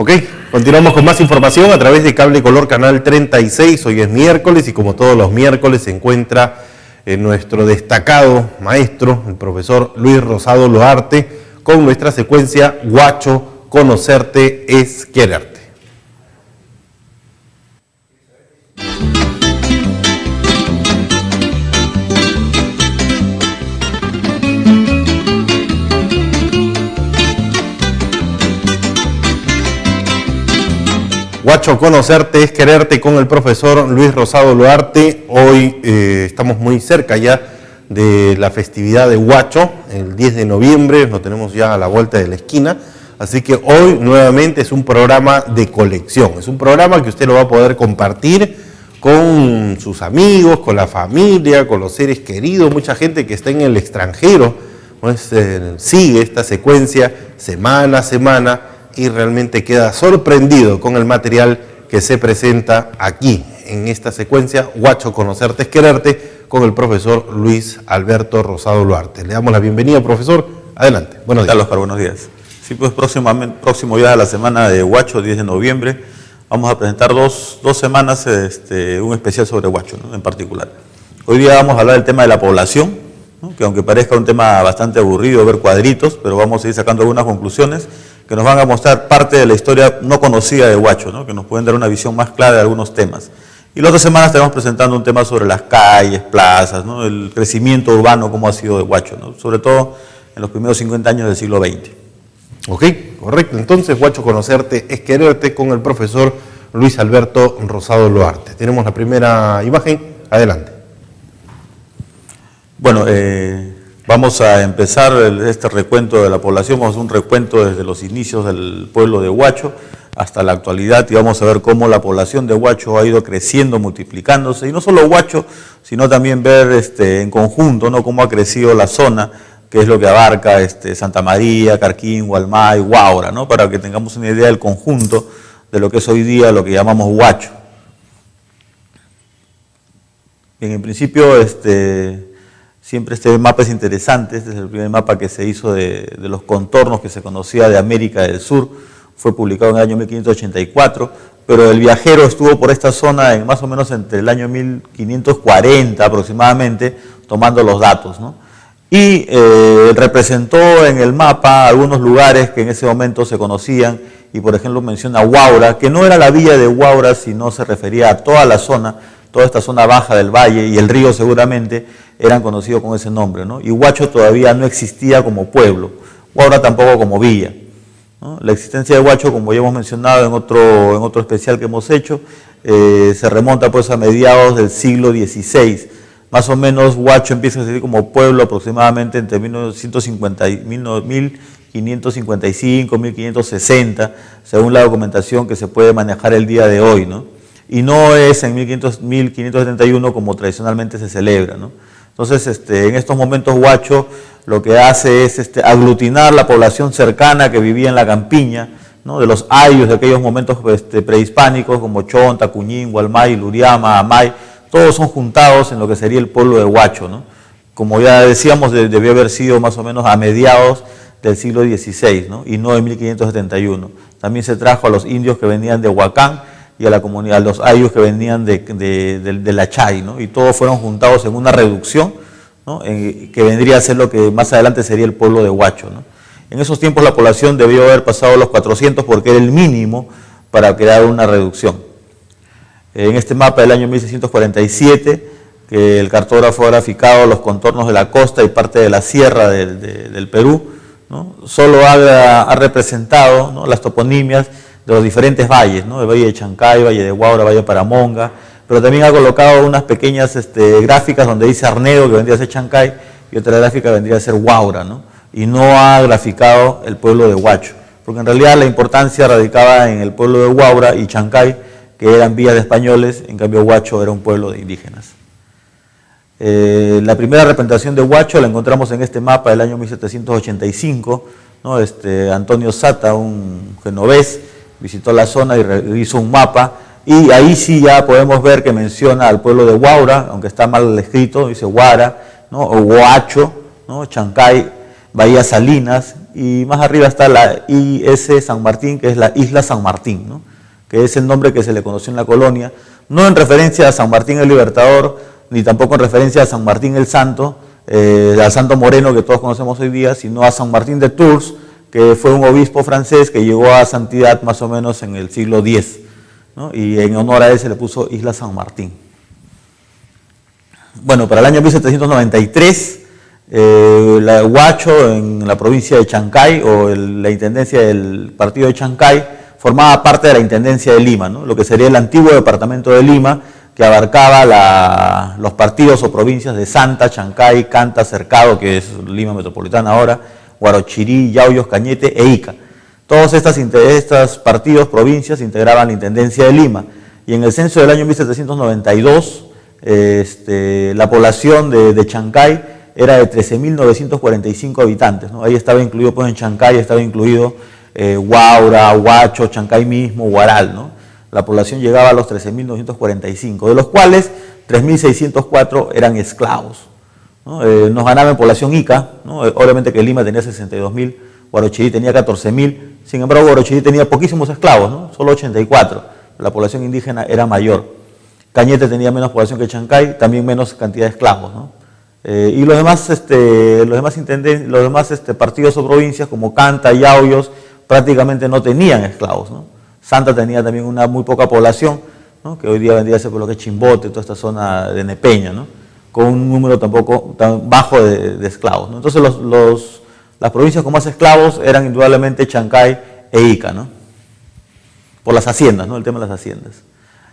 Ok, continuamos con más información a través de Cable Color Canal 36. Hoy es miércoles y como todos los miércoles se encuentra nuestro destacado maestro, el profesor Luis Rosado Loarte, con nuestra secuencia Huacho, conocerte es quererte. Huacho, conocerte es quererte con el profesor Luis Rosado Loarte. Hoy estamos muy cerca ya de la festividad de Huacho, el 10 de noviembre, lo tenemos ya a la vuelta de la esquina. Así que hoy nuevamente es un programa de colección, es un programa que usted lo va a poder compartir con sus amigos, con la familia, con los seres queridos, mucha gente que está en el extranjero, pues sigue esta secuencia semana a semana, y realmente queda sorprendido con el material que se presenta aquí, en esta secuencia, Huacho, conocerte es quererte, con el profesor Luis Alberto Rosado Loarte. Le damos la bienvenida, profesor. Adelante. Buenos días. Hola, Oscar, buenos días. Sí, pues próximo ya a la semana de Huacho, 10 de noviembre, vamos a presentar dos semanas un especial sobre Huacho, ¿no?, en particular. Hoy día vamos a hablar del tema de la población, ¿no?, que aunque parezca un tema bastante aburrido ver cuadritos, pero vamos a ir sacando algunas conclusiones que nos van a mostrar parte de la historia no conocida de Huacho, ¿no?, que nos pueden dar una visión más clara de algunos temas. Y las otras semanas estaremos presentando un tema sobre las calles, plazas, ¿no?, el crecimiento urbano, cómo ha sido de Huacho, ¿no?, sobre todo en los primeros 50 años del siglo XX. Ok, correcto. Entonces, Huacho, conocerte es quererte con el profesor Luis Alberto Rosado Loarte. Tenemos la primera imagen. Adelante. Bueno, vamos a empezar este recuento de la población. Vamos a hacer un recuento desde los inicios del pueblo de Huacho hasta la actualidad y vamos a ver cómo la población de Huacho ha ido creciendo, multiplicándose, y no solo Huacho, sino también ver en conjunto, ¿no?, cómo ha crecido la zona, que es lo que abarca Santa María, Carquín, Hualmay, Huaura, ¿no?, para que tengamos una idea del conjunto de lo que es hoy día lo que llamamos Huacho. Bien, en principio, siempre este mapa es interesante. Este es el primer mapa que se hizo de los contornos que se conocía de América del Sur. Fue publicado en el año 1584, pero el viajero estuvo por esta zona en más o menos entre el año 1540 aproximadamente, tomando los datos, ¿no? Y representó en el mapa algunos lugares que en ese momento se conocían, y por ejemplo menciona Huaura, que no era la villa de Huaura, sino se refería a toda la zona, toda esta zona baja del valle, y el río seguramente eran conocidos con ese nombre, ¿no? Y Huacho todavía no existía como pueblo, Huaura tampoco como villa, ¿no? La existencia de Huacho, como ya hemos mencionado en otro especial que hemos hecho, se remonta pues a mediados del siglo XVI. Más o menos Huacho empieza a existir como pueblo aproximadamente entre 1555, 1560, según la documentación que se puede manejar el día de hoy, ¿no? Y no es en 1571 como tradicionalmente se celebra, ¿no? Entonces, en estos momentos Huacho lo que hace es aglutinar la población cercana que vivía en la campiña, ¿no?, de los ayllus de aquellos momentos prehispánicos como Chonta, Cuñín, Hualmay, Luriama, Amay, todos son juntados en lo que sería el pueblo de Huacho, ¿no? Como ya decíamos, debió haber sido más o menos a mediados del siglo XVI, ¿no?, y no en 1571. También se trajo a los indios que venían de Huacán y a la comunidad, a los ayllus que venían de la Chay, ¿no?, y todos fueron juntados en una reducción, ¿no?, que vendría a ser lo que más adelante sería el pueblo de Huacho, ¿no? En esos tiempos la población debió haber pasado los 400 porque era el mínimo para crear una reducción. En este mapa del año 1647, que el cartógrafo ha graficado los contornos de la costa y parte de la sierra del Perú, ¿no?, solo ha representado, ¿no?, las toponimias de los diferentes valles, ¿no?, el Valle de Chancay, Valle de Huaura, Valle de Paramonga, pero también ha colocado unas pequeñas gráficas donde dice Arnedo, que vendría a ser Chancay, y otra gráfica vendría a ser Huaura, ¿no?, y no ha graficado el pueblo de Huacho, porque en realidad la importancia radicaba en el pueblo de Huaura y Chancay, que eran villas de españoles, en cambio Huacho era un pueblo de indígenas. La primera representación de Huacho la encontramos en este mapa del año 1785, ¿no? Antonio Sata, un genovés, visitó la zona y hizo un mapa, y ahí sí ya podemos ver que menciona al pueblo de Huaura, aunque está mal escrito, dice Huara, ¿no?, o Huacho, ¿no?, Chancay, Bahía Salinas, y más arriba está la IS San Martín, que es la Isla San Martín, ¿no? Que es el nombre que se le conoció en la colonia, no en referencia a San Martín el Libertador, ni tampoco en referencia a San Martín el Santo, al Santo Moreno que todos conocemos hoy día, sino a San Martín de Tours, que fue un obispo francés que llegó a santidad más o menos en el siglo X, ¿no? Y en honor a él se le puso Isla San Martín. Bueno, para el año 1793, la Huacho, en la provincia de Chancay, o la intendencia del partido de Chancay, formaba parte de la intendencia de Lima, ¿no? Lo que sería el antiguo departamento de Lima, que abarcaba los partidos o provincias de Santa, Chancay, Canta, Cercado, que es Lima metropolitana ahora, Huarochirí, Yauyos, Cañete e Ica. Todos estos partidos, provincias, integraban la intendencia de Lima. Y en el censo del año 1792, la población de Chancay era de 13.945 habitantes, ¿no? Ahí estaba incluido, pues en Chancay estaba incluido Huaura, Huacho, Chancay mismo, Huaral, ¿no? La población llegaba a los 13.945, de los cuales 3.604 eran esclavos, ¿no? Nos ganaba en población Ica, ¿no? Obviamente que Lima tenía 62.000, Huarochirí tenía 14.000, sin embargo Huarochirí tenía poquísimos esclavos, ¿no? Solo 84, la población indígena era mayor. Cañete tenía menos población que Chancay, también menos cantidad de esclavos, ¿no? Y los demás, partidos o provincias como Canta, Yauyos, prácticamente no tenían esclavos, ¿no? Santa tenía también una muy poca población, ¿no? Que hoy día vendría a ser por lo que es Chimbote, toda esta zona de Nepeña, ¿no? Con un número tampoco tan bajo de esclavos, ¿no? Entonces las provincias con más esclavos eran indudablemente Chancay e Ica, ¿no? Por las haciendas, ¿no? El tema de las haciendas.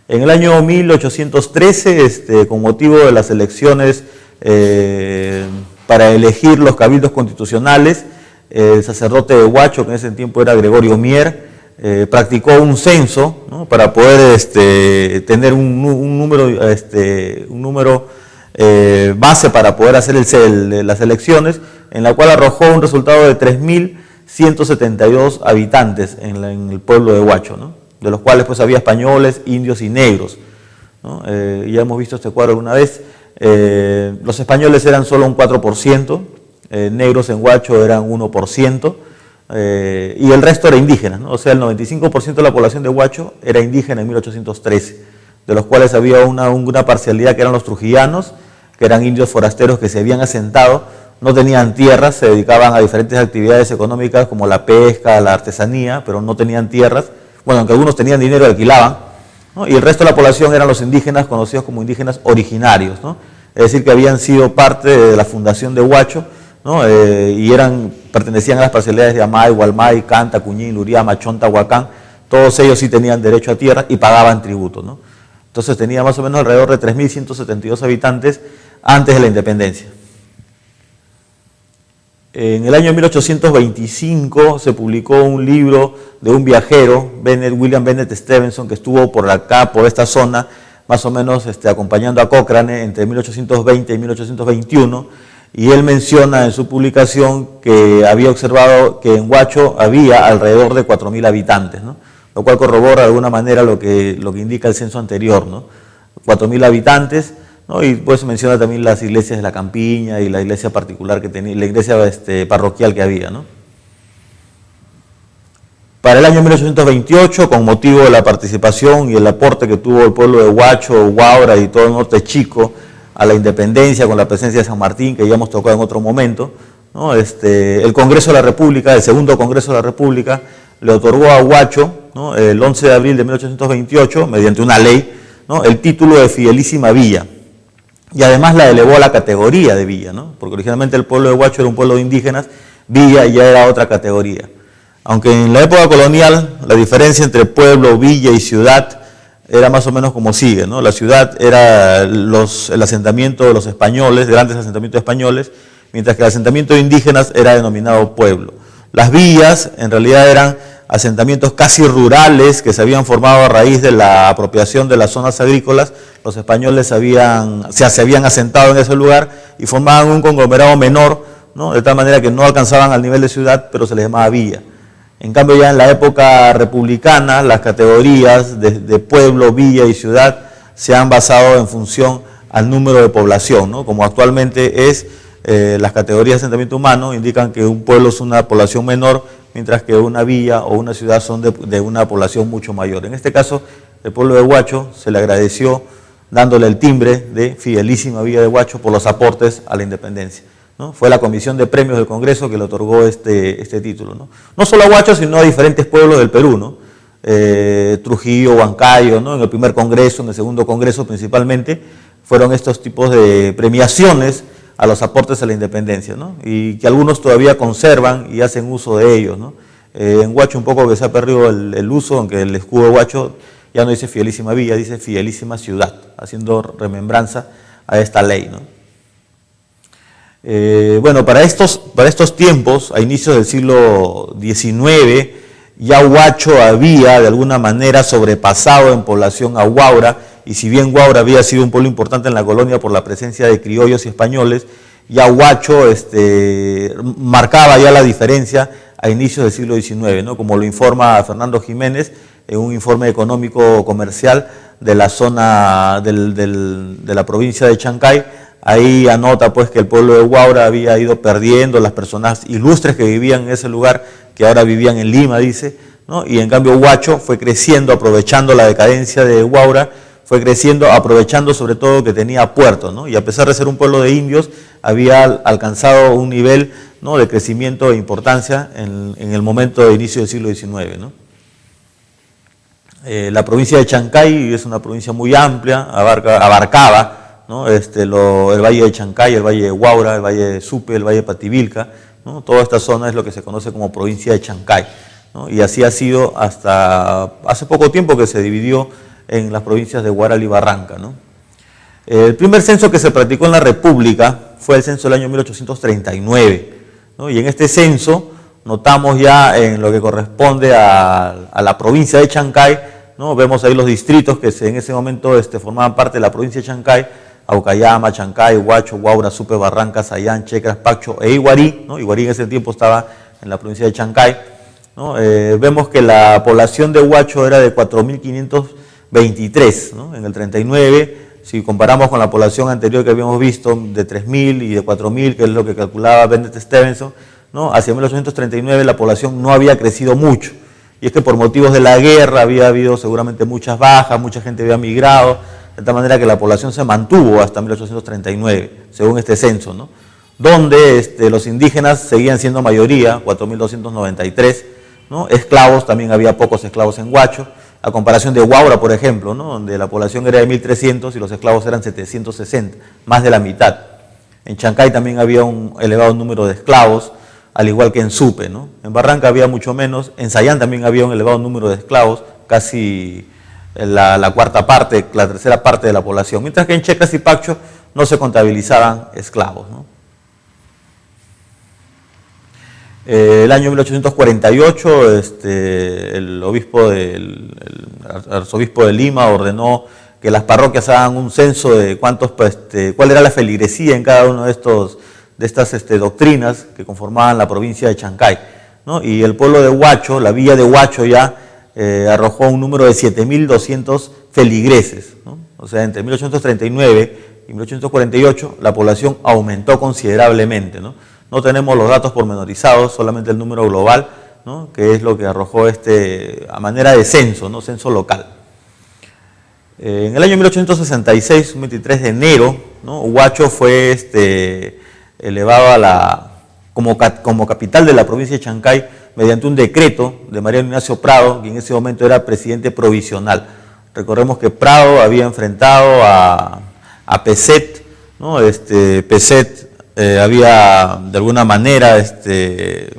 En el año 1813, con motivo de las elecciones para elegir los cabildos constitucionales, el sacerdote de Huacho, que en ese tiempo era Gregorio Mier, practicó un censo, ¿no? Para poder tener un número base para poder hacer las elecciones, en la cual arrojó un resultado de 3.172 habitantes en el pueblo de Huacho, ¿no? De los cuales pues había españoles, indios y negros, ¿no? Ya hemos visto este cuadro alguna vez. Los españoles eran solo un 4%, negros en Huacho eran 1%, y el resto era indígena, ¿no? O sea, el 95% de la población de Huacho era indígena en 1813, de los cuales había una parcialidad que eran los trujillanos, que eran indios forasteros que se habían asentado, no tenían tierras, se dedicaban a diferentes actividades económicas como la pesca, la artesanía, pero no tenían tierras. Bueno, aunque algunos tenían dinero, alquilaban, ¿no? Y el resto de la población eran los indígenas, conocidos como indígenas originarios, ¿no? Es decir, que habían sido parte de la fundación de Huacho, ¿no? Y pertenecían a las parcialidades de Amay, Gualmay, Canta, Cuñín, Luriama, Chonta, Huacán. Todos ellos sí tenían derecho a tierra y pagaban tributo, ¿no? Entonces tenía más o menos alrededor de 3.172 habitantes antes de la independencia. En el año 1825 se publicó un libro de un viajero, William Bennett Stevenson, que estuvo por acá, por esta zona, más o menos acompañando a Cochrane entre 1820 y 1821, y él menciona en su publicación que había observado que en Huacho había alrededor de 4.000 habitantes, ¿no? Lo cual corrobora de alguna manera lo que indica el censo anterior, ¿no? 4.000 habitantes, ¿no? Y pues menciona también las iglesias de la Campiña y la iglesia particular que tenía, la iglesia parroquial que había, ¿no? Para el año 1828, con motivo de la participación y el aporte que tuvo el pueblo de Huacho, Huaura y todo el norte chico a la independencia con la presencia de San Martín, que ya hemos tocado en otro momento, ¿no? El Congreso de la República, el segundo Congreso de la República, le otorgó a Huacho, ¿no? El 11 de abril de 1828, mediante una ley, ¿no? El título de Fidelísima Villa. Y además la elevó a la categoría de villa, ¿no? Porque originalmente el pueblo de Huacho era un pueblo de indígenas, villa ya era otra categoría. Aunque en la época colonial la diferencia entre pueblo, villa y ciudad era más o menos como sigue, ¿no? La ciudad era el asentamiento de los españoles, grandes asentamientos españoles, mientras que el asentamiento de indígenas era denominado pueblo. Las villas en realidad eran asentamientos casi rurales que se habían formado a raíz de la apropiación de las zonas agrícolas. Los españoles se habían asentado en ese lugar y formaban un conglomerado menor, ¿no? De tal manera que no alcanzaban al nivel de ciudad, pero se les llamaba villa. En cambio, ya en la época republicana, las categorías de pueblo, villa y ciudad se han basado en función al número de población, ¿no? Como actualmente es las categorías de asentamiento humano indican que un pueblo es una población menor, mientras que una villa o una ciudad son de una población mucho mayor. En este caso, el pueblo de Huacho se le agradeció dándole el timbre de Fidelísima Villa de Huacho por los aportes a la independencia, ¿no? Fue la Comisión de Premios del Congreso que le otorgó este título, ¿no? No solo a Huacho, sino a diferentes pueblos del Perú, ¿no? Trujillo, Huancayo, ¿no? En el primer Congreso, en el segundo Congreso principalmente, fueron estos tipos de premiaciones a los aportes a la independencia, ¿no? Y que algunos todavía conservan y hacen uso de ellos, ¿no? En Huacho un poco que se ha perdido el uso, aunque el escudo de Huacho ya no dice Fidelísima Villa, dice Fidelísima Ciudad, haciendo remembranza a esta ley, ¿no? Bueno, para estos tiempos, a inicios del siglo XIX, ya Huacho había de alguna manera sobrepasado en población a Huaura, y si bien Huaura había sido un pueblo importante en la colonia por la presencia de criollos y españoles, ya Huacho marcaba ya la diferencia a inicios del siglo XIX, ¿no? Como lo informa Fernando Jiménez en un informe económico comercial de la zona de la provincia de Chancay. Ahí anota pues que el pueblo de Huaura había ido perdiendo las personas ilustres que vivían en ese lugar, que ahora vivían en Lima, dice, ¿no? Y en cambio Huacho fue creciendo, aprovechando la decadencia de Huaura, fue creciendo, aprovechando sobre todo que tenía puerto, ¿no? Y a pesar de ser un pueblo de indios, había alcanzado un nivel, ¿no?, de crecimiento e importancia en el momento de inicio del siglo XIX, ¿no? La provincia de Chancay es una provincia muy amplia, abarcaba, ¿no?, el valle de Chancay, el valle de Huaura, el valle de Supe, el valle de Pativilca, ¿no? Toda esta zona es lo que se conoce como provincia de Chancay, ¿no? Y así ha sido hasta hace poco tiempo que se dividió en las provincias de Huaral y Barranca, ¿no? El primer censo que se practicó en la República fue el censo del año 1839, ¿no? Y en este censo notamos ya en lo que corresponde a la provincia de Chancay, ¿no? Vemos ahí los distritos que en ese momento formaban parte de la provincia de Chancay: Aucayama, Chancay, Huacho, Huaura, Supe, Barranca, Sayán, Checras, Pacho e Iguarí, ¿no? Iguarí en ese tiempo estaba en la provincia de Chancay, ¿no? Vemos que la población de Huacho era de 4.523, ¿no? En el 39, si comparamos con la población anterior que habíamos visto, de 3.000 y de 4.000, que es lo que calculaba Bennett Stevenson, ¿no? Hacia 1839 la población no había crecido mucho, y es que por motivos de la guerra había habido seguramente muchas bajas, mucha gente había migrado, de tal manera que la población se mantuvo hasta 1839, según este censo, ¿no? Donde los indígenas seguían siendo mayoría, 4.293, ¿no? Esclavos, también había pocos esclavos en Huacho, a comparación de Huaura, por ejemplo, ¿no?, donde la población era de 1.300 y los esclavos eran 760, más de la mitad. En Chancay también había un elevado número de esclavos, al igual que en Supe, ¿no? En Barranca había mucho menos, en Sayán también había un elevado número de esclavos, casi la cuarta parte, la tercera parte de la población, mientras que en Checras y Pacho no se contabilizaban esclavos, ¿no? El año 1848, el arzobispo de Lima ordenó que las parroquias hagan un censo de cuál era la feligresía en cada uno de estas doctrinas que conformaban la provincia de Chancay, ¿no? Y el pueblo de Huacho, la villa de Huacho ya arrojó un número de 7.200 feligreses, ¿no? O sea, entre 1839 y 1848 la población aumentó considerablemente, ¿no? No tenemos los datos pormenorizados, solamente el número global, ¿no?, que es lo que arrojó a manera de censo, ¿no?, censo local. En el año 1866, un 23 de enero, ¿no?, Huacho fue elevado como capital de la provincia de Chancay mediante un decreto de Mariano Ignacio Prado, que en ese momento era presidente provisional. Recordemos que Prado había enfrentado a Peset, ¿no? Peset había de alguna manera, el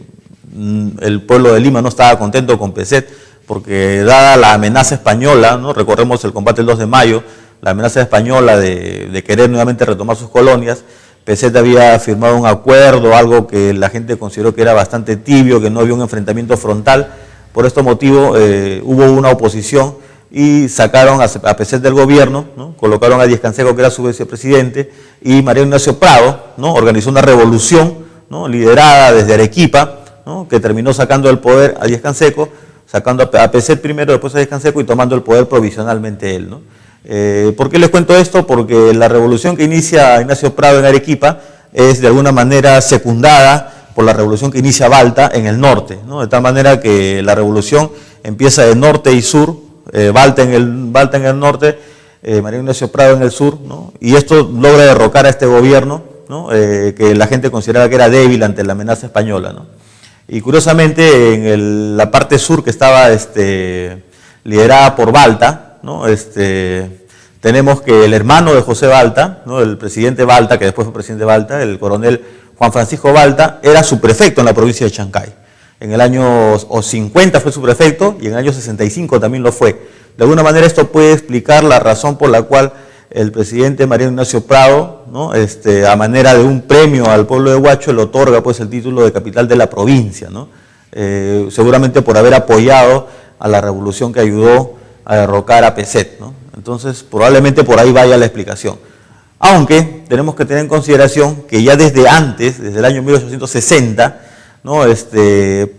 pueblo de Lima no estaba contento con Peset, porque dada la amenaza española, ¿no?, recordemos el combate del 2 de mayo, la amenaza española de querer nuevamente retomar sus colonias, Peset había firmado un acuerdo, algo que la gente consideró que era bastante tibio, que no había un enfrentamiento frontal. Por este motivo hubo una oposición y sacaron a Peset del gobierno, ¿no?, colocaron a Díez Canseco, que era su vicepresidente, y Mariano Ignacio Prado, ¿no?, organizó una revolución, ¿no?, liderada desde Arequipa, ¿no?, que terminó sacando del poder a Díez Canseco, sacando a Peset primero, después a Díez Canseco, y tomando el poder provisionalmente él, ¿no? ¿Por qué les cuento esto? Porque la revolución que inicia Ignacio Prado en Arequipa es de alguna manera secundada por la revolución que inicia Balta en el norte, ¿no? De tal manera que la revolución empieza de norte y sur, Balta en el norte, Mariano Ignacio Prado en el sur, ¿no? Y esto logra derrocar a este gobierno, ¿no? Que la gente consideraba que era débil ante la amenaza española, ¿no? Y curiosamente en la parte sur que estaba liderada por Balta, ¿no? Tenemos que el hermano de José Balta, ¿no? El presidente Balta, que después fue presidente Balta, el coronel Juan Francisco Balta, era subprefecto en la provincia de Chancay. En el año 50 fue subprefecto y en el año 65 también lo fue. De alguna manera esto puede explicar la razón por la cual el presidente Mariano Ignacio Prado, ¿no? A manera de un premio al pueblo de Huacho, le otorga pues el título de capital de la provincia, ¿no? Seguramente por haber apoyado a la revolución que ayudó a derrocar a Peset, ¿no? Entonces probablemente por ahí vaya la explicación. Aunque tenemos que tener en consideración que ya desde antes, desde el año 1860, ¿no?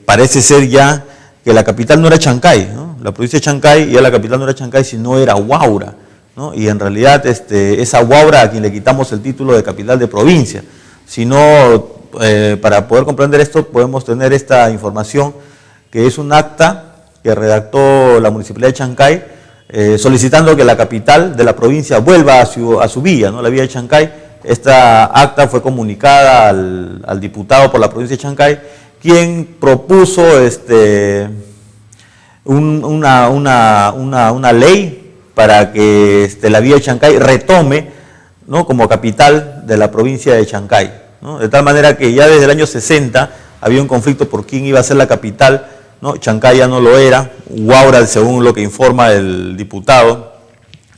Parece ser ya que la capital no era Chancay, ¿no? La provincia de Chancay, ya la capital no era Chancay, sino era Huaura, ¿no? Y en realidad esa Huaura a quien le quitamos el título de capital de provincia. Si no, para poder comprender esto, podemos tener esta información, que es un acta que redactó la Municipalidad de Chancay, solicitando que la capital de la provincia vuelva a su villa, ¿no? La villa de Chancay. Esta acta fue comunicada al diputado por la provincia de Chancay, quien propuso una ley para que la villa de Chancay retome, ¿no? Como capital de la provincia de Chancay, ¿no? De tal manera que ya desde el año 60 había un conflicto por quién iba a ser la capital, ¿no? Chancay ya no lo era, Huaura, según lo que informa el diputado,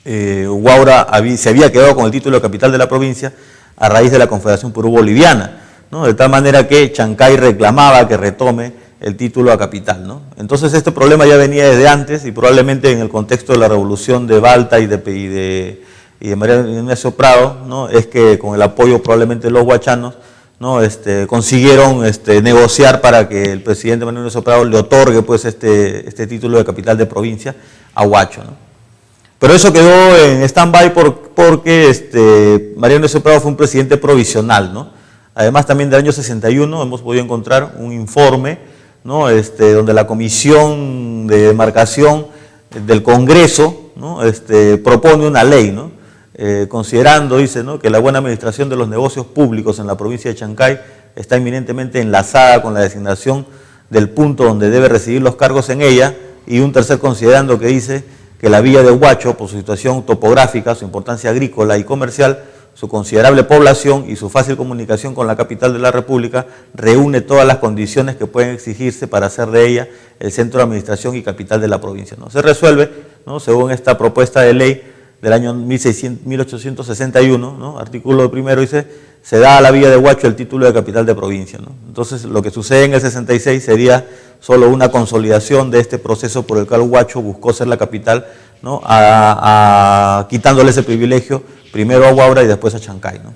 Huaura se había quedado con el título de capital de la provincia a raíz de la Confederación Perú-Boliviana, ¿no? De tal manera que Chancay reclamaba que retome el título a capital, ¿no? Entonces este problema ya venía desde antes y probablemente en el contexto de la revolución de Balta y de Mariano Ignacio Prado, ¿no? Es que con el apoyo probablemente de los huachanos, ¿no? Consiguieron negociar para que el presidente Mariano Ignacio Prado le otorgue pues este título de capital de provincia a Huacho, ¿no? Pero eso quedó en stand-by porque Mariano Ignacio Prado fue un presidente provisional, ¿no? Además también del año 61 hemos podido encontrar un informe, ¿no? Donde la Comisión de Demarcación del Congreso, ¿no? Propone una ley, ¿no? Considerando, dice, ¿no? Que la buena administración de los negocios públicos en la provincia de Chancay está eminentemente enlazada con la designación del punto donde debe recibir los cargos en ella, y un tercer considerando que dice que la villa de Huacho, por su situación topográfica, su importancia agrícola y comercial, su considerable población y su fácil comunicación con la capital de la República, reúne todas las condiciones que pueden exigirse para hacer de ella el centro de administración y capital de la provincia, ¿no? Se resuelve, ¿no? Según esta propuesta de ley del año 1861, ¿no? Artículo primero dice, se da a la villa de Huacho el título de capital de provincia, ¿no? Entonces lo que sucede en el 66 sería solo una consolidación de este proceso por el cual Huacho buscó ser la capital, ¿no? Quitándole ese privilegio primero a Huaura y después a Chancay, ¿no?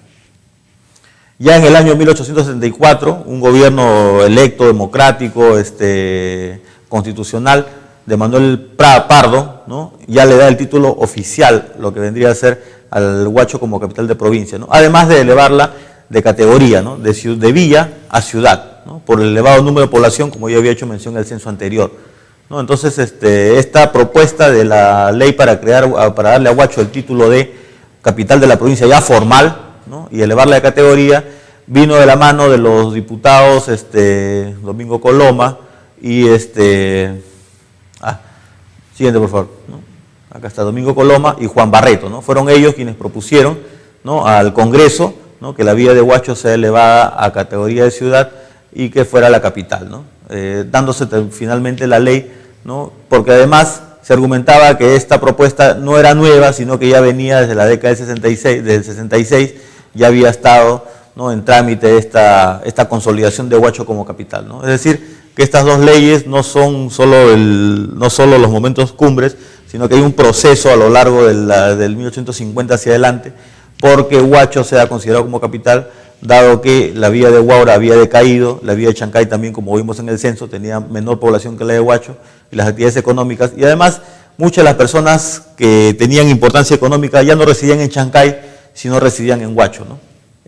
Ya en el año 1874, un gobierno electo, democrático, constitucional, de Manuel Pardo, ¿no? Ya le da el título oficial, lo que vendría a ser al Huacho como capital de provincia, ¿no? Además de elevarla de categoría, ¿no? De villa a ciudad, ¿no? Por el elevado número de población, como ya había hecho mención en el censo anterior, ¿no? Entonces, esta propuesta de la ley para darle a Huacho el título de capital de la provincia ya formal, ¿no? Y elevarla de categoría, vino de la mano de los diputados Domingo Coloma y siguiente por favor, ¿no? Acá está Domingo Coloma y Juan Barreto, ¿no? Fueron ellos quienes propusieron, ¿no? Al Congreso, ¿no? Que la villa de Huacho sea elevada a categoría de ciudad y que fuera la capital, ¿no? Dándose finalmente la ley, ¿no? Porque además se argumentaba que esta propuesta no era nueva, sino que ya venía desde la década del 66, ya había estado, ¿no? En trámite esta consolidación de Huacho como capital, ¿no? Es decir, que estas dos leyes no son solo los momentos cumbres, sino que hay un proceso a lo largo del 1850 hacia adelante, porque Huacho sea considerado como capital, dado que la villa de Huaura había decaído, la villa de Chancay también, como vimos en el censo, tenía menor población que la de Huacho, y las actividades económicas, y además muchas de las personas que tenían importancia económica ya no residían en Chancay, sino residían en Huacho, ¿no?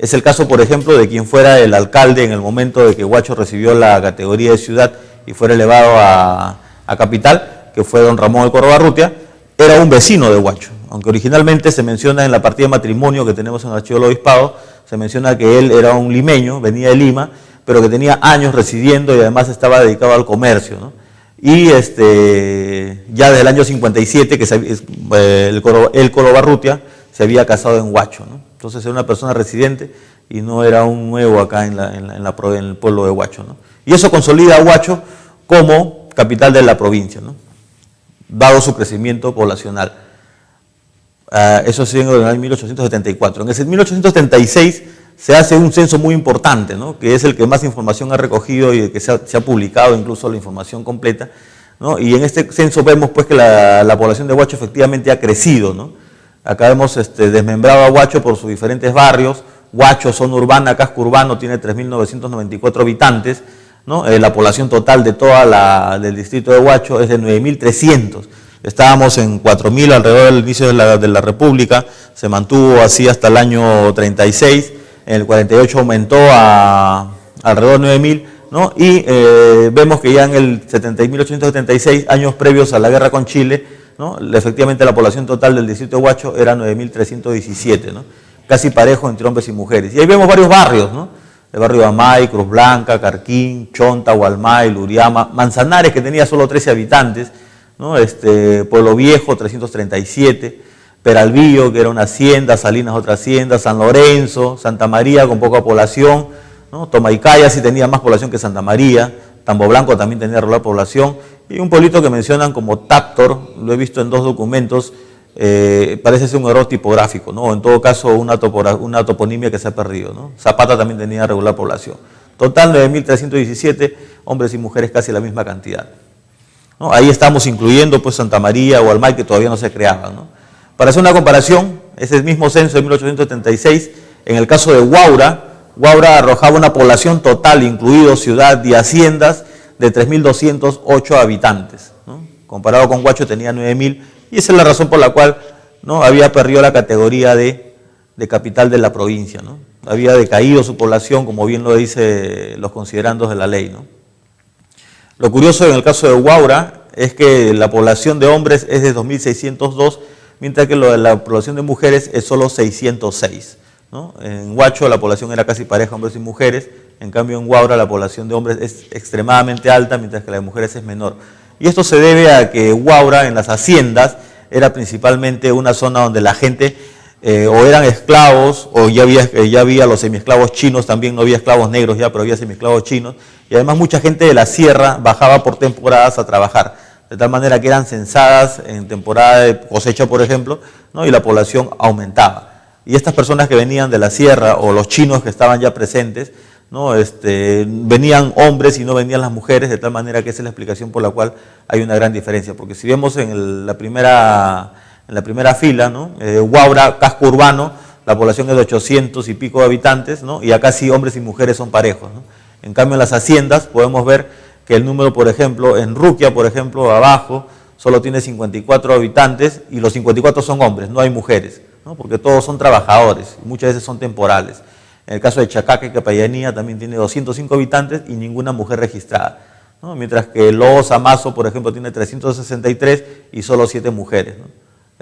Es el caso, por ejemplo, de quien fuera el alcalde en el momento de que Huacho recibió la categoría de ciudad y fuera elevado a capital, que fue don Ramón El Corrobarrutia, era un vecino de Huacho. Aunque originalmente se menciona en la partida de matrimonio que tenemos en el archivo del obispado, se menciona que él era un limeño, venía de Lima, pero que tenía años residiendo y además estaba dedicado al comercio, ¿no? Y ya desde el año 57 que el Corrobarrutia se había casado en Huacho, ¿no? Entonces era una persona residente y no era un nuevo acá en el pueblo de Huacho, ¿no? Y eso consolida a Huacho como capital de la provincia, ¿no? Dado su crecimiento poblacional. Eso se dio en el año 1874. En ese 1876 se hace un censo muy importante, ¿no? Que es el que más información ha recogido y que se ha publicado incluso la información completa, ¿no? Y en este censo vemos pues que la población de Huacho efectivamente ha crecido, ¿no? Acá hemos desmembrado a Huacho por sus diferentes barrios. Huacho, zona urbana, casco urbano, tiene 3.994 habitantes, ¿no? La población total de del distrito de Huacho es de 9.300. Estábamos en 4.000 alrededor del inicio de la República, se mantuvo así hasta el año 36, en el 48 aumentó a alrededor de 9.000, ¿no? Y vemos que ya en el 1876, años previos a la guerra con Chile, ¿no? Efectivamente la población total del distrito de Huacho era 9.317, ¿no? Casi parejo entre hombres y mujeres. Y ahí vemos varios barrios, ¿no? El barrio Amay, Cruz Blanca, Carquín, Chonta, Hualmay, Luriama, Manzanares, que tenía solo 13 habitantes, ¿no? Pueblo Viejo, 337, Peralvillo, que era una hacienda, Salinas otra hacienda, San Lorenzo, Santa María con poca población, ¿no? Tomaicaya sí tenía más población que Santa María, Tambo Blanco también tenía regular población, y un pueblito que mencionan como Taptor, lo he visto en 2 documentos, parece ser un error tipográfico, ¿no? O en todo caso una toponimia que se ha perdido, ¿no? Zapata también tenía regular población. Total 9.317, hombres y mujeres casi la misma cantidad, ¿no? Ahí estamos incluyendo pues Santa María o Hualmay, que todavía no se creaban, ¿no? Para hacer una comparación, ese mismo censo de 1876, en el caso de Huaura arrojaba una población total, incluido ciudad y haciendas, de 3.208 habitantes, ¿no? Comparado con Huacho tenía 9.000, y esa es la razón por la cual, ¿no? Había perdido la categoría de capital de la provincia, ¿no? Había decaído su población, como bien lo dice los considerandos de la ley, ¿no? Lo curioso en el caso de Huaura es que la población de hombres es de 2.602, mientras que la población de mujeres es solo 606, ¿no? En Huacho la población era casi pareja, hombres y mujeres, en cambio en Huaura la población de hombres es extremadamente alta, mientras que la de mujeres es menor. Y esto se debe a que Huaura en las haciendas era principalmente una zona donde la gente o eran esclavos, o ya había los semiesclavos chinos, también no había esclavos negros ya, pero había semiesclavos chinos, y además mucha gente de la sierra bajaba por temporadas a trabajar, de tal manera que eran censadas en temporada de cosecha, por ejemplo, ¿no? Y la población aumentaba. Y estas personas que venían de la sierra, o los chinos que estaban ya presentes, ¿no? Venían hombres y no venían las mujeres, de tal manera que esa es la explicación por la cual hay una gran diferencia. Porque si vemos en la primera fila, ¿no? Huaura, casco urbano, la población es de 800 y pico de habitantes, ¿no? Y acá sí hombres y mujeres son parejos, ¿no? En cambio en las haciendas podemos ver que el número, por ejemplo, en Ruquia, por ejemplo, abajo, solo tiene 54 habitantes y los 54 son hombres, no hay mujeres, ¿no? Porque todos son trabajadores, y muchas veces son temporales. En el caso de Chacaca y Capellanía también tiene 205 habitantes y ninguna mujer registrada, ¿no? Mientras que Loos, Amazo, por ejemplo, tiene 363 y solo 7 mujeres, ¿no?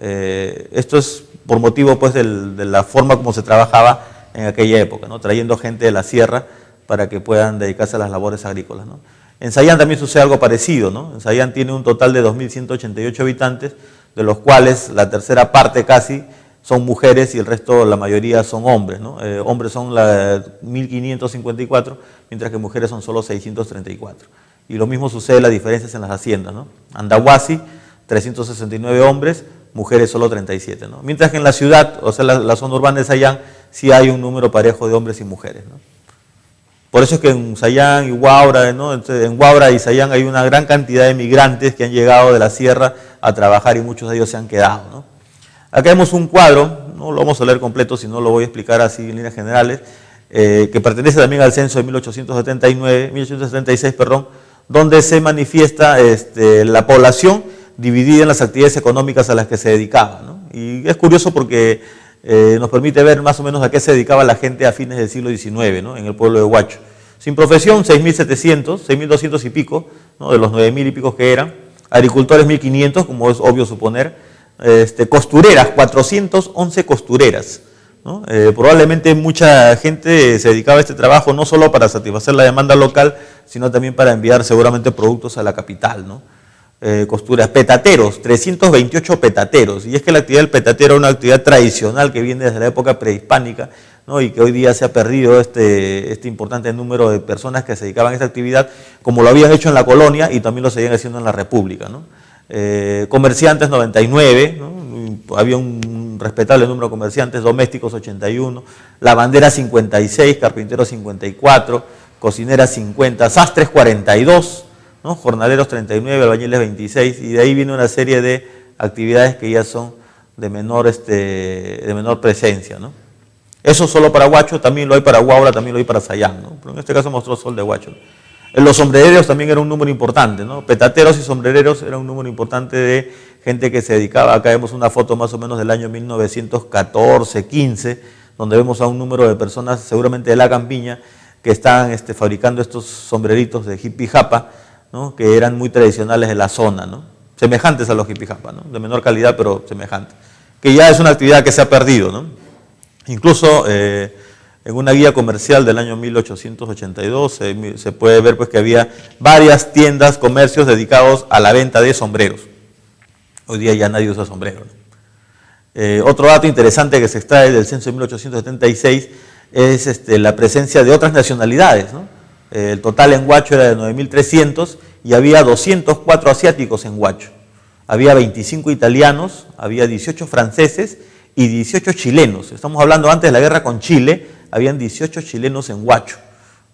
Esto es por motivo pues, de la forma como se trabajaba en aquella época, ¿no? Trayendo gente de la sierra para que puedan dedicarse a las labores agrícolas, ¿no? En Sayán también sucede algo parecido, ¿no? En Sayán tiene un total de 2.188 habitantes, de los cuales la tercera parte casi son mujeres y el resto, la mayoría, son hombres, ¿no? Hombres son 1.554, mientras que mujeres son solo 634. Y lo mismo sucede, las diferencias en las haciendas, ¿no? Andahuasi, 369 hombres, mujeres solo 37, ¿no? Mientras que en la ciudad, o sea, la zona urbana de Sayán, sí hay un número parejo de hombres y mujeres, ¿no? Por eso es que en Sayán y Huaura, ¿no? En Huaura y Sayán hay una gran cantidad de migrantes que han llegado de la sierra a trabajar y muchos de ellos se han quedado, ¿no? Acá vemos un cuadro, no lo vamos a leer completo, sino lo voy a explicar así en líneas generales, que pertenece también al censo de 1876, donde se manifiesta la población dividida en las actividades económicas a las que se dedicaba, ¿no? Y es curioso porque nos permite ver más o menos a qué se dedicaba la gente a fines del siglo XIX, ¿no? En el pueblo de Huacho. Sin profesión, 6.700, 6.200 y pico, ¿no? De los 9.000 y pico que eran. Agricultores, 1.500, como es obvio suponer. Costureras, 411 costureras, ¿no? Probablemente mucha gente se dedicaba a este trabajo no solo para satisfacer la demanda local, sino también para enviar seguramente productos a la capital, ¿no? Costuras, petateros, 328 petateros, y es que la actividad del petatero es una actividad tradicional que viene desde la época prehispánica, ¿no? Y que hoy día se ha perdido este importante número de personas que se dedicaban a esta actividad, como lo habían hecho en la colonia y también lo seguían haciendo en la República, ¿no? Comerciantes, 99, ¿no? Había un respetable número de comerciantes, domésticos 81, lavanderas 56, carpinteros 54, cocineras 50, sastres 42, ¿no? Jornaleros 39, albañiles 26, y de ahí viene una serie de actividades que ya son de menor presencia, ¿no? Eso solo para Huacho, también lo hay para Huaura, también lo hay para Sayán, ¿no? Pero en este caso mostró Sol de Huacho. Los sombrereros también era un número importante, ¿no? Petateros y sombrereros era un número importante de gente que se dedicaba. Acá vemos una foto más o menos del año 1914, 15, donde vemos a un número de personas, seguramente de la campiña, que estaban fabricando estos sombreritos de hippie japa, ¿no? Que eran muy tradicionales de la zona, ¿no? Semejantes a los hippie japa, ¿no? De menor calidad, pero semejantes. Que ya es una actividad que se ha perdido, ¿no? Incluso en una guía comercial del año 1882 se puede ver pues, que había varias tiendas, comercios dedicados a la venta de sombreros. Hoy día ya nadie usa sombreros, ¿no? Otro dato interesante que se extrae del censo de 1876 es la presencia de otras nacionalidades, ¿no? El total en Huacho era de 9.300 y había 204 asiáticos en Huacho. Había 25 italianos, había 18 franceses y 18 chilenos. Estamos hablando antes de la guerra con Chile, habían 18 chilenos en Huacho,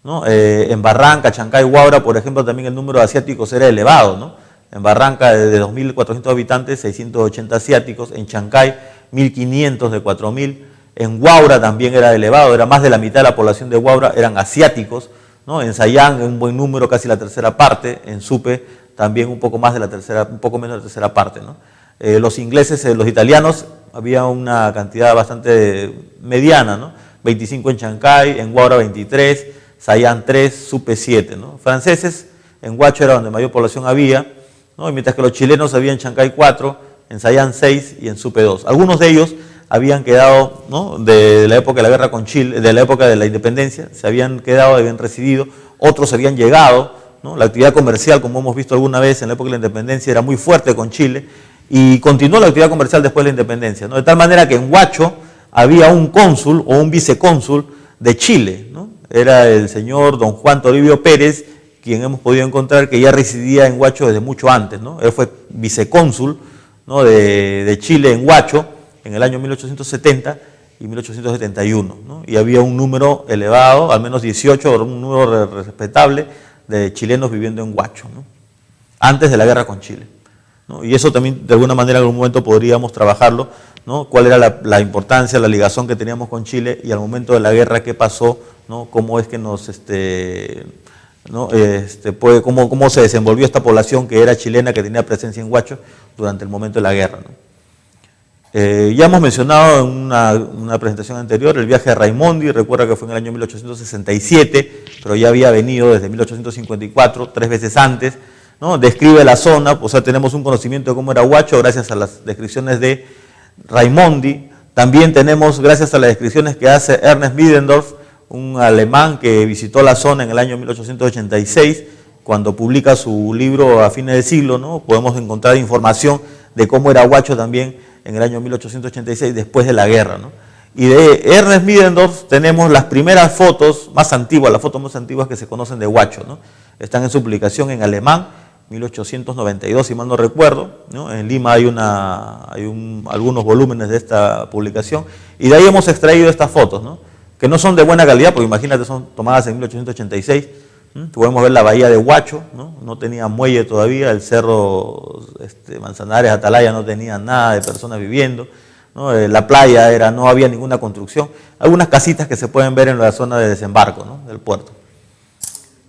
¿no? En Barranca, Chancay, Huaura, por ejemplo, también el número de asiáticos era elevado, ¿no? En Barranca, de 2.400 habitantes, 680 asiáticos. En Chancay, 1.500 de 4.000. En Huaura también era elevado, era más de la mitad de la población de Huaura, eran asiáticos, ¿no? En Sayán, un buen número, casi la tercera parte. En Supe, también un poco más de la tercera, un poco menos de la tercera parte, ¿no? Los ingleses, los italianos, había una cantidad bastante mediana, ¿no? 25 en Chancay, en Huaura 23, Sayán 3, Supe 7, ¿no? Franceses, en Huacho era donde mayor población había, ¿no? Y mientras que los chilenos había en Chancay 4, en Sayán 6 y en Supe 2. Algunos de ellos habían quedado, ¿no? De la época de la guerra con Chile, de la época de la independencia, se habían quedado, habían residido, otros habían llegado, ¿no? La actividad comercial, como hemos visto alguna vez en la época de la independencia, era muy fuerte con Chile y continuó la actividad comercial después de la independencia, ¿no? De tal manera que en Huacho había un cónsul o un vicecónsul de Chile, ¿no? Era el señor don Juan Toribio Pérez, quien hemos podido encontrar que ya residía en Huacho desde mucho antes, ¿no? Él fue vicecónsul, ¿no? de Chile en Huacho en el año 1870 y 1871, ¿no? Y había un número elevado, al menos 18, un número respetable de chilenos viviendo en Huacho, ¿no? Antes de la guerra con Chile, ¿no? Y eso también de alguna manera en algún momento podríamos trabajarlo, ¿no? Cuál era la importancia, la ligación que teníamos con Chile y al momento de la guerra qué pasó, ¿no? Cómo es que nos ¿no? Cómo se desenvolvió esta población que era chilena, que tenía presencia en Huacho durante el momento de la guerra, ¿no? Ya hemos mencionado en una presentación anterior el viaje de Raimondi, recuerda que fue en el año 1867, pero ya había venido desde 1854, 3 veces antes, ¿no? Describe la zona, o sea, tenemos un conocimiento de cómo era Huacho gracias a las descripciones de Raimondi. También tenemos, gracias a las descripciones que hace Ernest Middendorf, un alemán que visitó la zona en el año 1886, cuando publica su libro a fines de siglo, ¿no? Podemos encontrar información de cómo era Huacho también en el año 1886, después de la guerra, ¿no? Y de Ernest Middendorf tenemos las primeras fotos más antiguas, las fotos más antiguas que se conocen de Huacho, ¿no? Están en su publicación en alemán, 1892, si mal no recuerdo, ¿no? En Lima hay algunos volúmenes de esta publicación, y de ahí hemos extraído estas fotos, ¿no? Que no son de buena calidad, porque imagínate, son tomadas en 1886. Podemos ver la bahía de Huacho, ¿no? No tenía muelle todavía, el cerro Manzanares, Atalaya, no tenía nada de personas viviendo, ¿no? La playa no había ninguna construcción, algunas casitas que se pueden ver en la zona de desembarco, ¿no? Del puerto.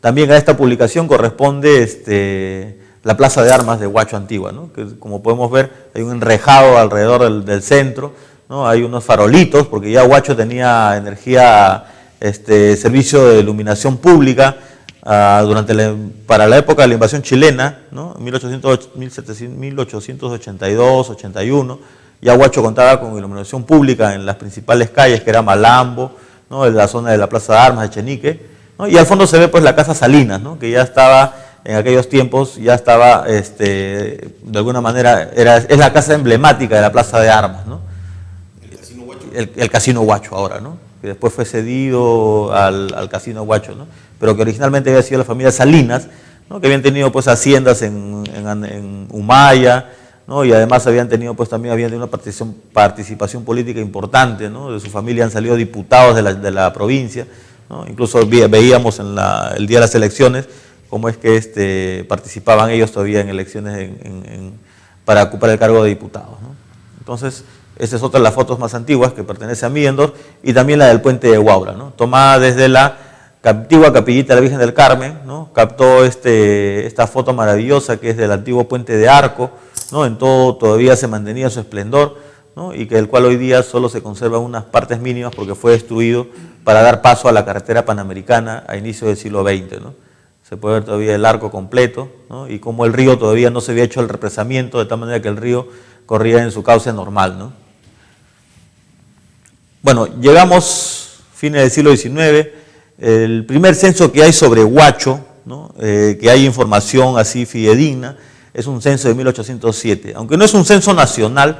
También a esta publicación corresponde la plaza de armas de Huacho Antigua, ¿no? Que como podemos ver hay un enrejado alrededor del centro, ¿no? Hay unos farolitos, porque ya Huacho tenía energía, servicio de iluminación pública para la época de la invasión chilena, ¿no? En 1882, 81, ya Huacho contaba con iluminación pública en las principales calles, que era Malambo, ¿no? En la zona de la Plaza de Armas, Echenique, ¿no? Y al fondo se ve pues la Casa Salinas, ¿no? Que ya estaba, en aquellos tiempos, ya estaba, de alguna manera, es la casa emblemática de la Plaza de Armas, ¿no? ¿El Casino Huacho? El Casino Huacho ahora, ¿no? Que después fue cedido al Casino Huacho, ¿no? Pero que originalmente había sido la familia Salinas, ¿no? Que habían tenido pues haciendas en Humaya, ¿no? Y además habían tenido una participación política importante, ¿no? De su familia han salido diputados de la provincia, ¿no? Incluso veíamos el día de las elecciones cómo es que participaban ellos todavía en elecciones para ocupar el cargo de diputados, ¿no? Entonces, esa es otra de las fotos más antiguas que pertenece a Middendorf, y también la del puente de Huaura, ¿no? Tomada desde la antigua capillita de la Virgen del Carmen, ¿no? Captó esta foto maravillosa que es del antiguo puente de Arco, ¿no? En todo todavía se mantenía su esplendor, ¿no? Y que del cual hoy día solo se conservan unas partes mínimas porque fue destruido para dar paso a la carretera panamericana a inicio del siglo XX, ¿no? Se puede ver todavía el arco completo, ¿no? Y cómo el río todavía no se había hecho el represamiento, de tal manera que el río corría en su cauce normal, ¿no? Bueno, llegamos fines del siglo XIX, el primer censo que hay sobre Huacho, ¿no? Que hay información así fidedigna, es un censo de 1807. Aunque no es un censo nacional,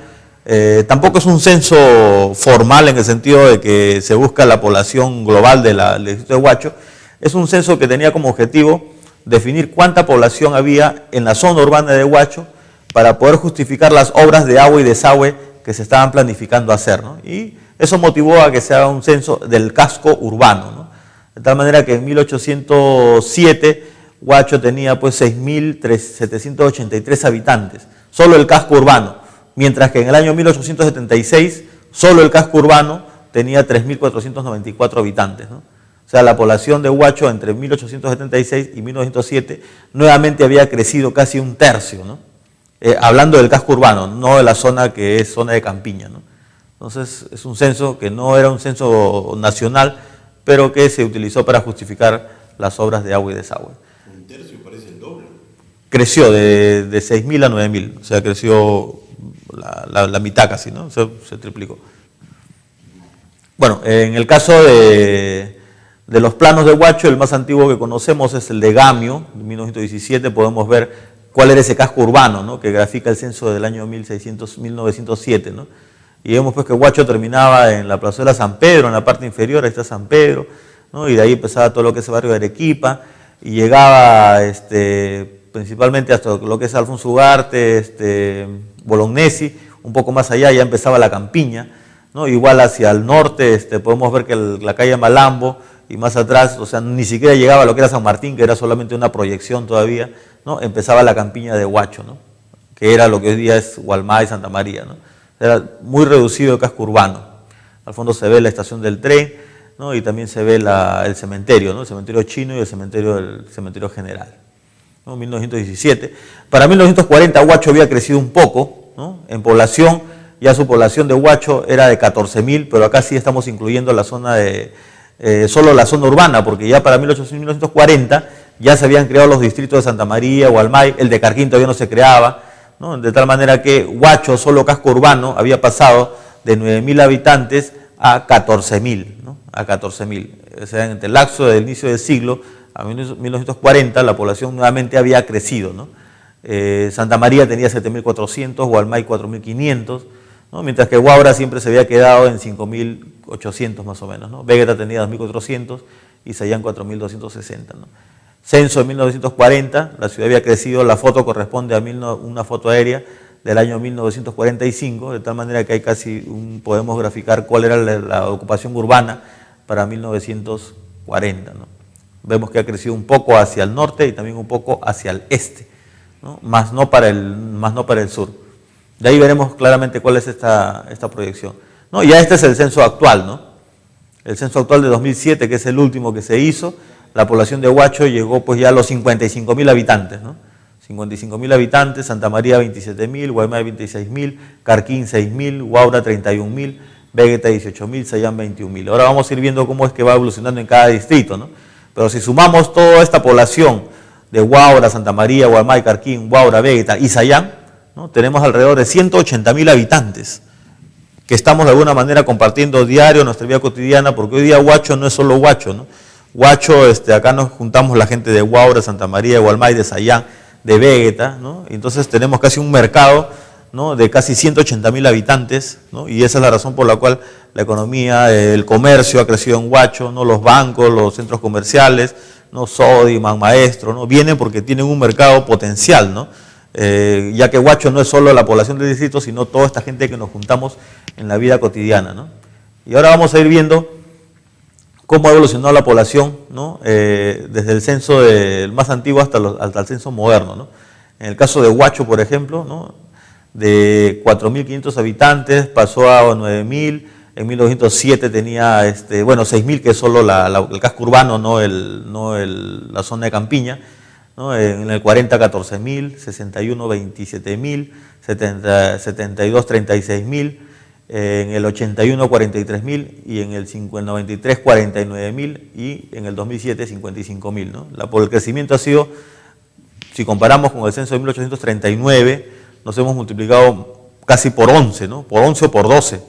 tampoco es un censo formal en el sentido de que se busca la población global del distrito de Huacho. Es un censo que tenía como objetivo definir cuánta población había en la zona urbana de Huacho para poder justificar las obras de agua y desagüe que se estaban planificando hacer, ¿no? Y eso motivó a que se haga un censo del casco urbano, ¿no? De tal manera que en 1807 Huacho tenía pues 6.783 habitantes, solo el casco urbano, mientras que en el año 1876 solo el casco urbano tenía 3.494 habitantes, ¿no? O sea, la población de Huacho entre 1876 y 1907 nuevamente había crecido casi un tercio, ¿no? Hablando del casco urbano, no de la zona que es zona de campiña, ¿no? Entonces, es un censo que no era un censo nacional, pero que se utilizó para justificar las obras de agua y desagüe. Un tercio parece el doble. Creció de 6.000 a 9.000, o sea, creció la mitad casi, ¿no? Se triplicó. Bueno, en el caso de los planos de Huacho, el más antiguo que conocemos es el de Gamio, de 1917, podemos ver cuál era ese casco urbano, ¿no? Que grafica el censo del año 1907, ¿no? Y vemos pues que Huacho terminaba en la plazuela San Pedro, en la parte inferior, ahí está San Pedro, ¿no? Y de ahí empezaba todo lo que es el barrio de Arequipa, y llegaba principalmente hasta lo que es Alfonso Ugarte, Bolognesi, un poco más allá ya empezaba la campiña, ¿no? Igual hacia el norte podemos ver que la calle Malambo, y más atrás, o sea, ni siquiera llegaba a lo que era San Martín, que era solamente una proyección todavía, ¿no? Empezaba la campiña de Huacho, ¿no? Que era lo que hoy día es Hualmay y Santa María, ¿no? Era muy reducido el casco urbano. Al fondo se ve la estación del tren, ¿no? Y también se ve el cementerio, ¿no? El cementerio chino y el cementerio general, ¿no? 1917. Para 1940 Huacho había crecido un poco, ¿no? En población, ya su población de Huacho era de 14.000, pero acá sí estamos incluyendo la zona solo la zona urbana, porque ya para 1940 ya se habían creado los distritos de Santa María, Hualmay, el de Carquín todavía no se creaba, ¿no? De tal manera que Huacho, solo casco urbano, había pasado de 9.000 habitantes a 14.000, ¿no? A 14.000. O sea, en el lapso del inicio del siglo, a 1940, la población nuevamente había crecido, ¿no? Santa María tenía 7.400, Hualmay 4.500, ¿no? Mientras que Huaura siempre se había quedado en 5.800 más o menos, ¿no? Vegeta tenía 2.400 y Sayán 4.260, ¿no? Censo de 1940, la ciudad había crecido, la foto corresponde a una foto aérea del año 1945, de tal manera que hay podemos graficar cuál era la ocupación urbana para 1940, ¿no? Vemos que ha crecido un poco hacia el norte y también un poco hacia el este, ¿no? Más no para el sur. De ahí veremos claramente cuál es esta proyección, ¿no? Ya este es el censo actual, ¿no? El censo actual de 2007, que es el último que se hizo, la población de Huacho llegó pues ya a los 55.000 habitantes, ¿no? 55.000 habitantes, Santa María 27.000, Guaymay 26.000, Carquín 6.000, Huaura 31.000, Vegeta 18.000, Sayán 21.000. Ahora vamos a ir viendo cómo es que va evolucionando en cada distrito, ¿no? Pero si sumamos toda esta población de Huaura, Santa María, Guaymay, Carquín, Huaura, Vegeta y Sayán, ¿no? Tenemos alrededor de 180.000 habitantes que estamos de alguna manera compartiendo diario nuestra vida cotidiana, porque hoy día Huacho no es solo Huacho, ¿no? Huacho, acá nos juntamos la gente de Huaura, Santa María, Guaymay, de Sayán, de Vegeta, ¿no? Entonces tenemos casi un mercado, ¿no? De casi 180.000 habitantes, ¿no? Y esa es la razón por la cual la economía, el comercio ha crecido en Huacho, ¿no? Los bancos, los centros comerciales, ¿no? Sodimac, Maestro, ¿no? Vienen porque tienen un mercado potencial, ¿no? Ya que Huacho no es solo la población del distrito, sino toda esta gente que nos juntamos en la vida cotidiana, ¿no? Y ahora vamos a ir viendo cómo ha evolucionado la población, ¿no? Desde el censo del más antiguo hasta el censo moderno, ¿no? En el caso de Huacho, por ejemplo, ¿no? De 4.500 habitantes pasó a 9.000, en 1907 tenía, 6.000, que es solo el casco urbano, no la zona de campiña, ¿no? En el 40, 14.000, 61, 27.000, 72, 36.000, en el 81, 43.000, y en el 93, 49.000, y en el 2007, 55.000, ¿no? El crecimiento ha sido, si comparamos con el censo de 1839, nos hemos multiplicado casi por 11, ¿no? Por 11 o por 12.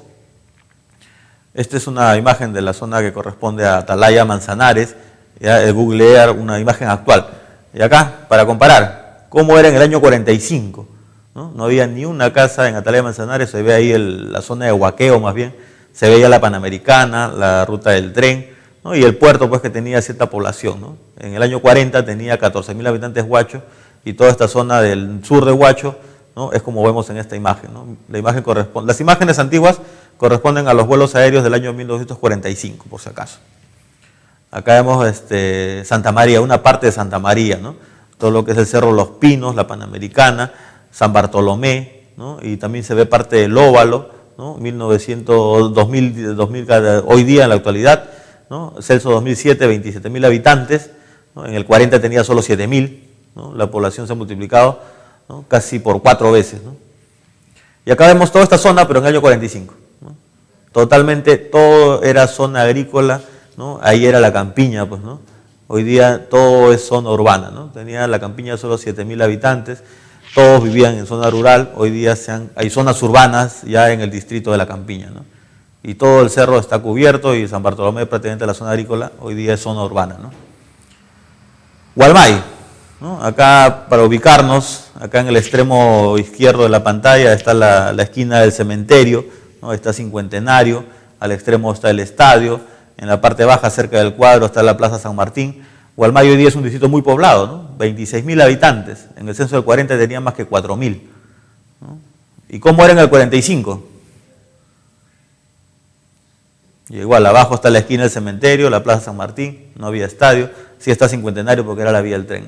Esta es una imagen de la zona que corresponde a Atalaya, Manzanares, ya el Google Earth, una imagen actual. Y acá, para comparar, ¿cómo era en el año 45? No había ni una casa en Atalaya, Manzanares, se ve ahí la zona de Huaqueo más bien, se veía la Panamericana, la ruta del tren, ¿no? Y el puerto, pues, que tenía cierta población, ¿no? En el año 40 tenía 14.000 habitantes Huacho, y toda esta zona del sur de Huacho, ¿no? Es como vemos en esta imagen, ¿no? Las imágenes antiguas corresponden a los vuelos aéreos del año 1945, por si acaso. Acá vemos Santa María, una parte de Santa María, ¿no? Todo lo que es el Cerro Los Pinos, la Panamericana, San Bartolomé, ¿no? Y también se ve parte del Óvalo, ¿no? 2000, hoy día en la actualidad, ¿no? Censo 2007, 27.000 habitantes, ¿no? En el 40 tenía solo 7.000, ¿no? La población se ha multiplicado, ¿no? Casi por 4 veces, ¿no? Y acá vemos toda esta zona, pero en el año 45, ¿no? Totalmente todo era zona agrícola, ¿no? Ahí era la campiña, pues, ¿no? Hoy día todo es zona urbana, ¿no? Tenía la campiña solo 7.000 habitantes, todos vivían en zona rural, hoy día hay zonas urbanas ya en el distrito de la campiña, ¿no? Y todo el cerro está cubierto y San Bartolomé, prácticamente la zona agrícola, hoy día es zona urbana, ¿no? Gualmay, ¿no? Acá, para ubicarnos, acá en el extremo izquierdo de la pantalla está la esquina del cementerio, ¿no? Está Cincuentenario, al extremo está el estadio, en la parte baja, cerca del cuadro, está la Plaza San Martín. Gualmay hoy día es un distrito muy poblado, ¿no? 26.000 habitantes, en el censo del 40 tenía más que 4.000, ¿no? ¿Y cómo era en el 45? Y igual, abajo está la esquina del cementerio, la Plaza San Martín, no había estadio, sí está Cincuentenario porque era la vía del tren,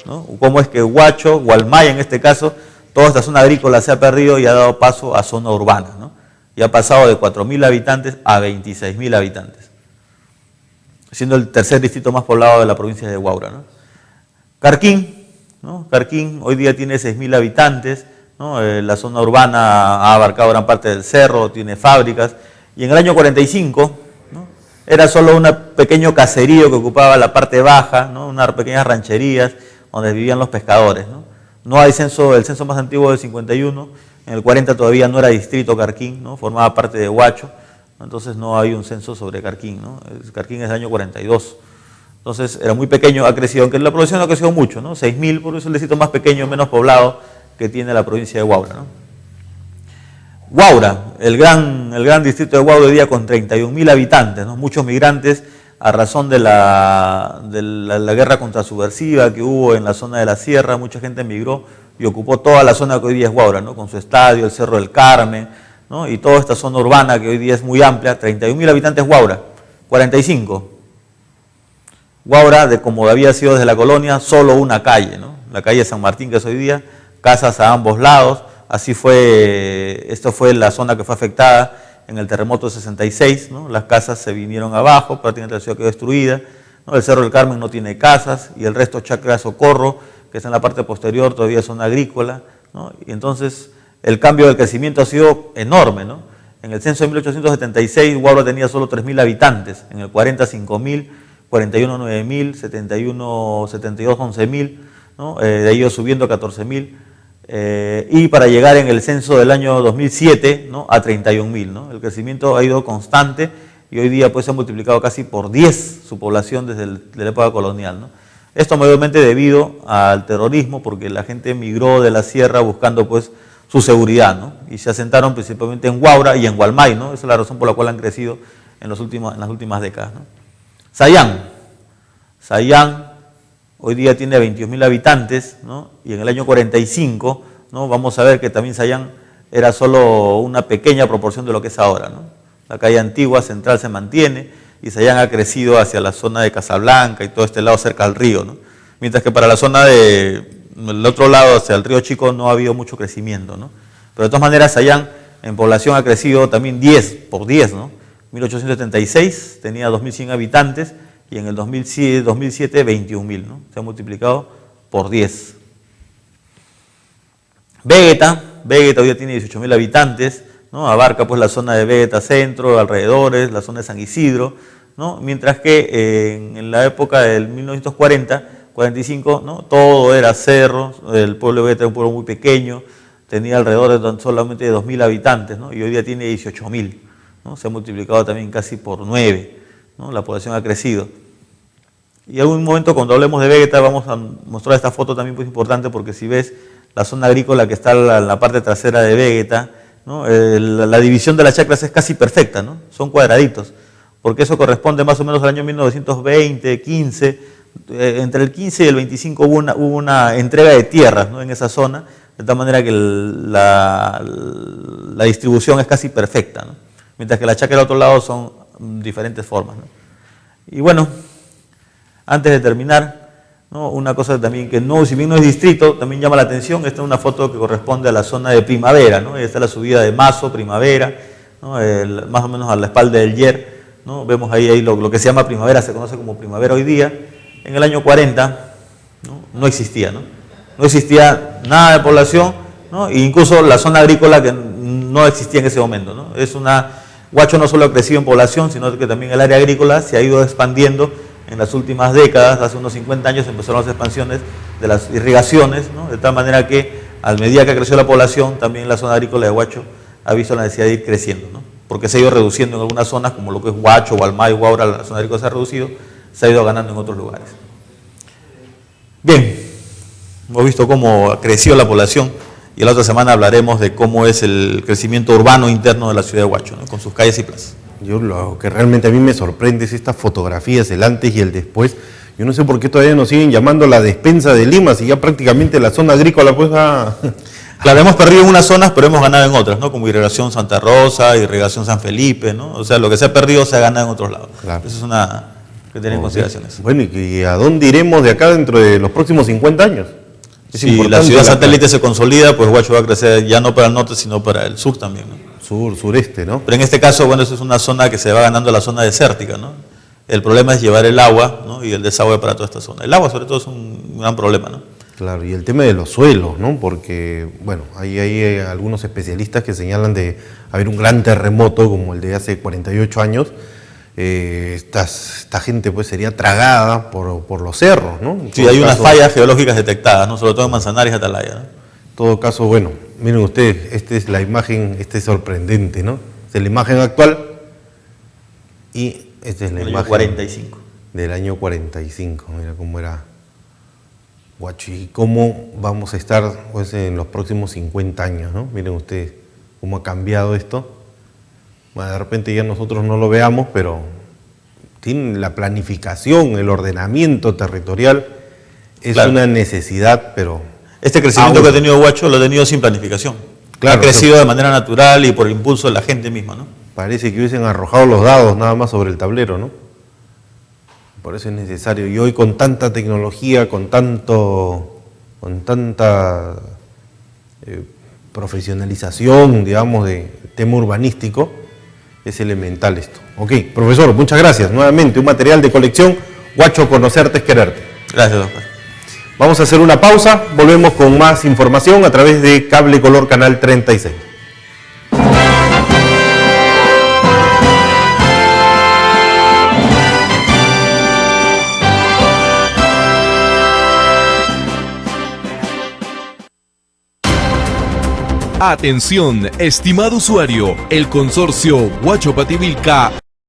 ¿no? ¿Cómo es que Huacho, Gualmay en este caso, toda esta zona agrícola se ha perdido y ha dado paso a zona urbana, ¿no? Y ha pasado de 4.000 habitantes a 26.000 habitantes, siendo el tercer distrito más poblado de la provincia de Huaura, ¿no? Carquín, ¿no? Carquín hoy día tiene 6.000 habitantes, ¿no? La zona urbana ha abarcado gran parte del cerro, tiene fábricas, y en el año 45, ¿no? Era solo un pequeño caserío que ocupaba la parte baja, ¿no? Unas pequeñas rancherías donde vivían los pescadores, ¿no? No hay censo, el censo más antiguo del 51, en el 40 todavía no era distrito Carquín, ¿no? Formaba parte de Huacho, entonces no hay un censo sobre Carquín, ¿no? Carquín es del año 42, entonces era muy pequeño, ha crecido, aunque la población no ha crecido mucho, ¿no? 6.000, por eso es el distrito más pequeño, menos poblado que tiene la provincia de Huaura, ¿no? Huaura, el gran distrito de Huaura hoy día con 31.000 habitantes, ¿no? Muchos migrantes a razón de la guerra contrasubversiva que hubo en la zona de la sierra, mucha gente emigró y ocupó toda la zona que hoy día es Huaura, ¿no? Con su estadio, el Cerro del Carmen, ¿no? Y toda esta zona urbana que hoy día es muy amplia, 31.000 habitantes Huaura, 45. Huaura, como había sido desde la colonia, solo una calle, ¿no? La calle San Martín, que es hoy día, casas a ambos lados, así fue, esto fue la zona que fue afectada en el terremoto de 66, ¿no? Las casas se vinieron abajo, prácticamente la ciudad quedó destruida, ¿no? El Cerro del Carmen no tiene casas y el resto Chacra Socorro, que está en la parte posterior, todavía es zona agrícola, ¿no? Y entonces el cambio del crecimiento ha sido enorme, ¿no? En el censo de 1876, Huaura tenía solo 3.000 habitantes, en el 40, 5.000, 41, 9.000, 71, 72, 11.000, ¿no? De ahí iba subiendo a 14.000, y para llegar en el censo del año 2007, ¿no? A 31.000, ¿no? El crecimiento ha ido constante y hoy día pues se ha multiplicado casi por 10 su población desde la época colonial, ¿no? Esto mayormente debido al terrorismo, porque la gente migró de la sierra buscando pues su seguridad, ¿no? Y se asentaron principalmente en Huaura y en Hualmay, ¿no? Esa es la razón por la cual han crecido en las últimas décadas, ¿no? Sayán hoy día tiene 21.000 habitantes, ¿no? Y en el año 45, ¿no? Vamos a ver que también Sayán era solo una pequeña proporción de lo que es ahora, ¿no? La calle antigua central se mantiene y Sayán ha crecido hacia la zona de Casablanca y todo este lado cerca al río, ¿no? Mientras que para la zona del otro lado, hacia el río Chico, no ha habido mucho crecimiento, ¿no? Pero de todas maneras, Sayán en población ha crecido también 10 por 10, ¿no? 1876 tenía 2.100 habitantes y en el 2007 21.000, ¿no? Se ha multiplicado por 10. Vegeta hoy día tiene 18.000 habitantes, ¿no? Abarca pues la zona de Vegeta Centro, alrededores, la zona de San Isidro, ¿no? Mientras que en la época del 1940, 45, ¿no? Todo era cerro, el pueblo de Vegeta era un pueblo muy pequeño, tenía alrededor de solamente de 2.000 habitantes, ¿no? Y hoy día tiene 18.000, ¿no? Se ha multiplicado también casi por 9, ¿no? La población ha crecido. Y en algún momento cuando hablemos de Vegeta vamos a mostrar esta foto también pues importante, porque si ves la zona agrícola que está en la parte trasera de Vegeta, ¿no? La división de las chacras es casi perfecta, ¿no? Son cuadraditos, porque eso corresponde más o menos al año 1920, 15, entre el 15 y el 25 hubo una entrega de tierras, ¿no? En esa zona, de tal manera que la distribución es casi perfecta, ¿no? Mientras que la chacra del otro lado son diferentes formas, ¿no? Y bueno, antes de terminar, ¿no? Una cosa también que no, si bien no es distrito, también llama la atención. Esta es una foto que corresponde a la zona de Primavera, ¿no? Esta es la subida de Mazo, Primavera, ¿no? Más o menos a la espalda del Yer, ¿no? Vemos ahí lo que se llama Primavera, se conoce como Primavera hoy día. En el año 40 no existía, ¿no? No existía nada de población, ¿no? E incluso la zona agrícola que no existía en ese momento, ¿no? Huacho no solo ha crecido en población, sino que también el área agrícola se ha ido expandiendo. En las últimas décadas, hace unos 50 años, empezaron las expansiones de las irrigaciones, ¿no? De tal manera que, a medida que creció la población, también la zona agrícola de Huacho ha visto la necesidad de ir creciendo, ¿no? Porque se ha ido reduciendo en algunas zonas, como lo que es Huacho, Hualmay, Huaura, la zona agrícola se ha reducido, se ha ido ganando en otros lugares. Bien, hemos visto cómo creció la población y la otra semana hablaremos de cómo es el crecimiento urbano interno de la ciudad de Huacho, ¿no? Con sus calles y plazas. Lo que realmente a mí me sorprende es estas fotografías, el antes y el después. Yo no sé por qué todavía nos siguen llamando la despensa de Lima, si ya prácticamente la zona agrícola pues ha... Claro, hemos perdido en unas zonas, pero hemos ganado en otras, ¿no? Como irrigación Santa Rosa, irrigación San Felipe, ¿no? O sea, lo que se ha perdido se ha ganado en otros lados. Claro. Eso es una que tener en consideración. Bueno, ¿y a dónde iremos de acá dentro de los próximos 50 años? Si la ciudad satélite se consolida, pues Huacho va a crecer ya no para el norte, sino para el sur también, ¿no? Sureste, ¿no? Pero en este caso, bueno, eso es una zona que se va ganando la zona desértica, ¿no? El problema es llevar el agua, ¿no? Y el desagüe para toda esta zona. El agua, sobre todo, es un gran problema, ¿no? Claro, y el tema de los suelos, ¿no? Porque, bueno, hay algunos especialistas que señalan de haber un gran terremoto como el de hace 48 años. Esta gente pues sería tragada por los cerros, ¿no? Sí, hay unas fallas geológicas detectadas, ¿no? Sobre todo en Manzanares y Atalaya, ¿no? En todo caso, bueno, miren ustedes, esta es la imagen, es sorprendente, ¿no? Esta es la imagen actual y esta es la imagen 45. Del año 45. Mira cómo era Huacho y cómo vamos a estar pues, en los próximos 50 años, ¿no? Miren ustedes cómo ha cambiado esto. Bueno, de repente ya nosotros no lo veamos, pero tienen la planificación, el ordenamiento territorial, es claro. Una necesidad, pero... Este crecimiento que ha tenido Huacho lo ha tenido sin planificación. Claro, ha crecido de manera natural y por el impulso de la gente misma, ¿no? Parece que hubiesen arrojado los dados nada más sobre el tablero, ¿no? Por eso es necesario. Y hoy con tanta tecnología, con tanta profesionalización, digamos, de tema urbanístico, es elemental esto. Ok, profesor, muchas gracias. Nuevamente, un material de colección. Huacho, conocerte es quererte. Gracias, doctor. Vamos a hacer una pausa, volvemos con más información a través de Cable Color Canal 36. Atención, estimado usuario, el consorcio Huacho Pativilca